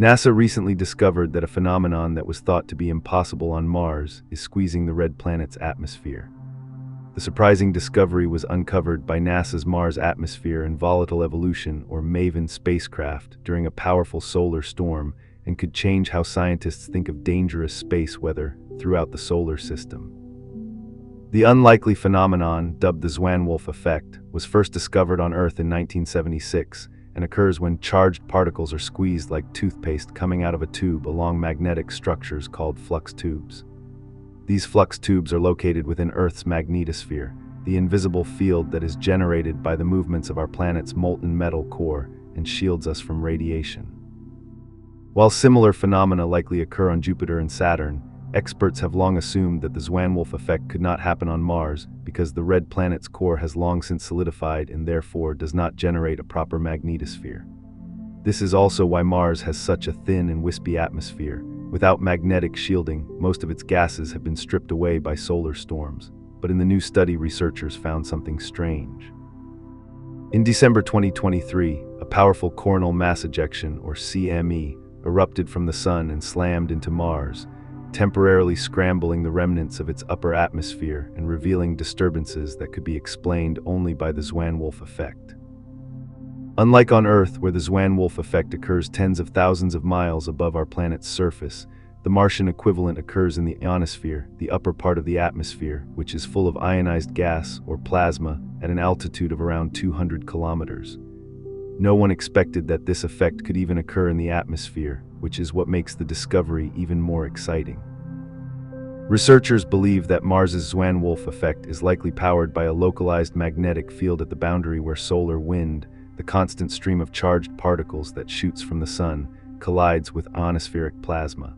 NASA recently discovered that a phenomenon that was thought to be impossible on Mars is squeezing the red planet's atmosphere. The surprising discovery was uncovered by NASA's Mars Atmosphere and Volatile Evolution, or MAVEN spacecraft, during a powerful solar storm and could change how scientists think of dangerous space weather throughout the solar system. The unlikely phenomenon, dubbed the Zwan Wolf effect, was first discovered on Earth in 1976 and occurs when charged particles are squeezed like toothpaste coming out of a tube along magnetic structures called flux tubes. These flux tubes are located within Earth's magnetosphere, the invisible field that is generated by the movements of our planet's molten metal core and shields us from radiation. While similar phenomena likely occur on Jupiter and Saturn, experts have long assumed that the Zwan Wolf effect could not happen on Mars because the red planet's core has long since solidified and therefore does not generate a proper magnetosphere. This is also why Mars has such a thin and wispy atmosphere. Without magnetic shielding, most of its gases have been stripped away by solar storms. But in the new study, researchers found something strange. In December 2023, a powerful coronal mass ejection, or CME, erupted from the Sun and slammed into Mars, temporarily scrambling the remnants of its upper atmosphere and revealing disturbances that could be explained only by the Zwan Wolf effect. Unlike on Earth, where the Zwan Wolf effect occurs tens of thousands of miles above our planet's surface, the Martian equivalent occurs in the ionosphere, the upper part of the atmosphere, which is full of ionized gas, or plasma, at an altitude of around 200 kilometers. No one expected that this effect could even occur in the atmosphere, which is what makes the discovery even more exciting. Researchers believe that Mars's Zwan Wolf effect is likely powered by a localized magnetic field at the boundary where solar wind, the constant stream of charged particles that shoots from the Sun, collides with ionospheric plasma.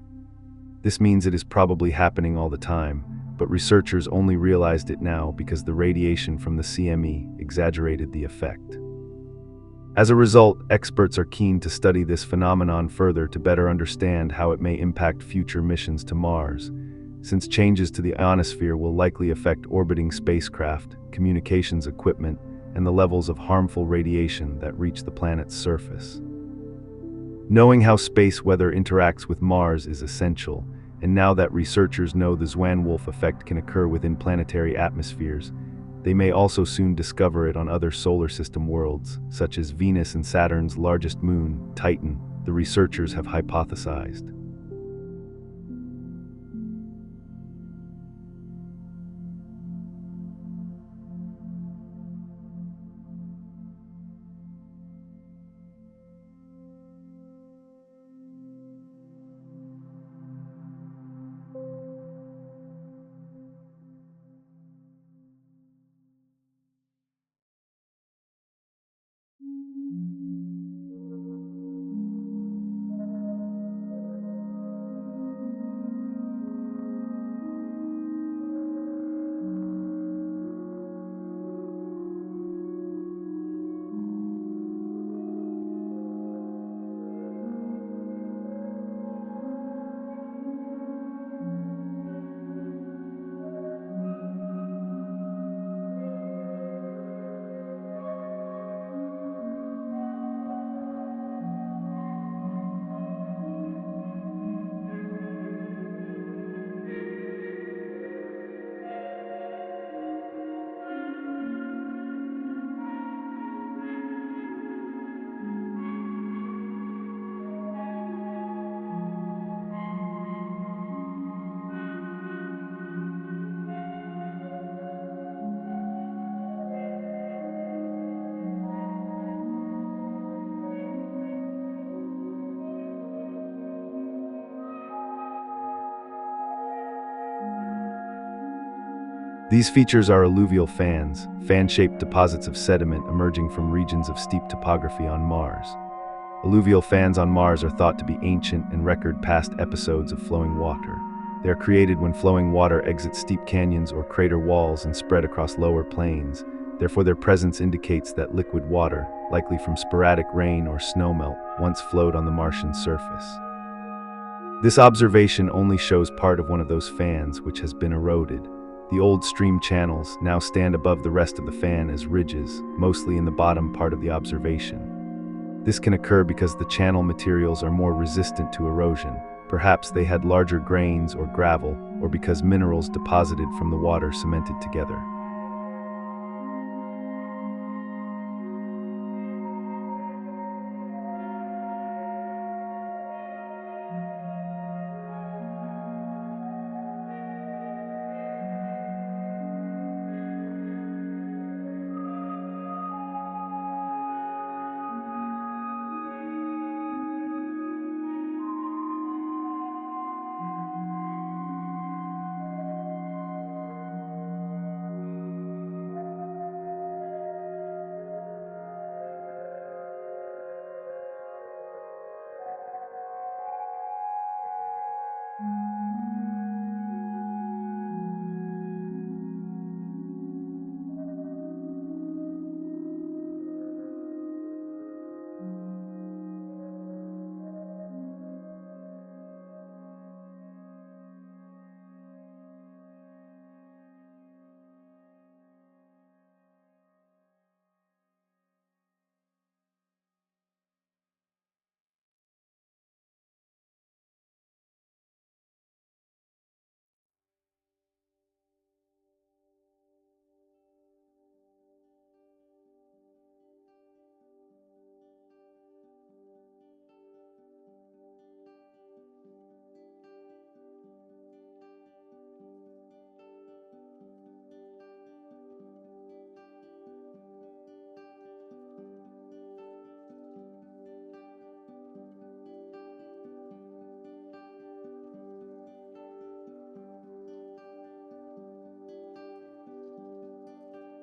This means it is probably happening all the time, but researchers only realized it now because the radiation from the CME exaggerated the effect. As a result, experts are keen to study this phenomenon further to better understand how it may impact future missions to Mars, since changes to the ionosphere will likely affect orbiting spacecraft, communications equipment, and the levels of harmful radiation that reach the planet's surface. Knowing how space weather interacts with Mars is essential, and now that researchers know the Zwan Wolf effect can occur within planetary atmospheres, they may also soon discover it on other solar system worlds, such as Venus and Saturn's largest moon, Titan, the researchers have hypothesized. These features are alluvial fans, fan-shaped deposits of sediment emerging from regions of steep topography on Mars. Alluvial fans on Mars are thought to be ancient and record past episodes of flowing water. They are created when flowing water exits steep canyons or crater walls and spread across lower plains. Therefore, their presence indicates that liquid water, likely from sporadic rain or snowmelt, once flowed on the Martian surface. This observation only shows part of one of those fans, which has been eroded. The old stream channels now stand above the rest of the fan as ridges, mostly in the bottom part of the observation. This can occur because the channel materials are more resistant to erosion. Perhaps they had larger grains or gravel, or because minerals deposited from the water cemented together.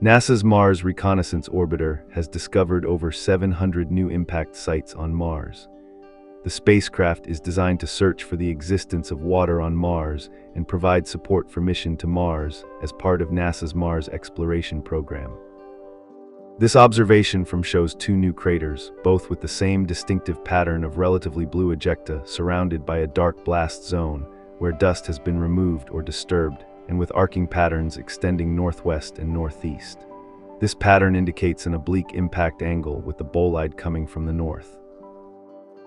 NASA's Mars Reconnaissance Orbiter has discovered over 700 new impact sites on Mars. The spacecraft is designed to search for the existence of water on Mars and provide support for mission to Mars as part of NASA's Mars exploration program. This observation shows two new craters, both with the same distinctive pattern of relatively blue ejecta surrounded by a dark blast zone where dust has been removed or disturbed, and with arcing patterns extending northwest and northeast. This pattern indicates an oblique impact angle with the bolide coming from the north.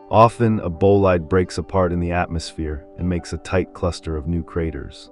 Often, a bolide breaks apart in the atmosphere and makes a tight cluster of new craters.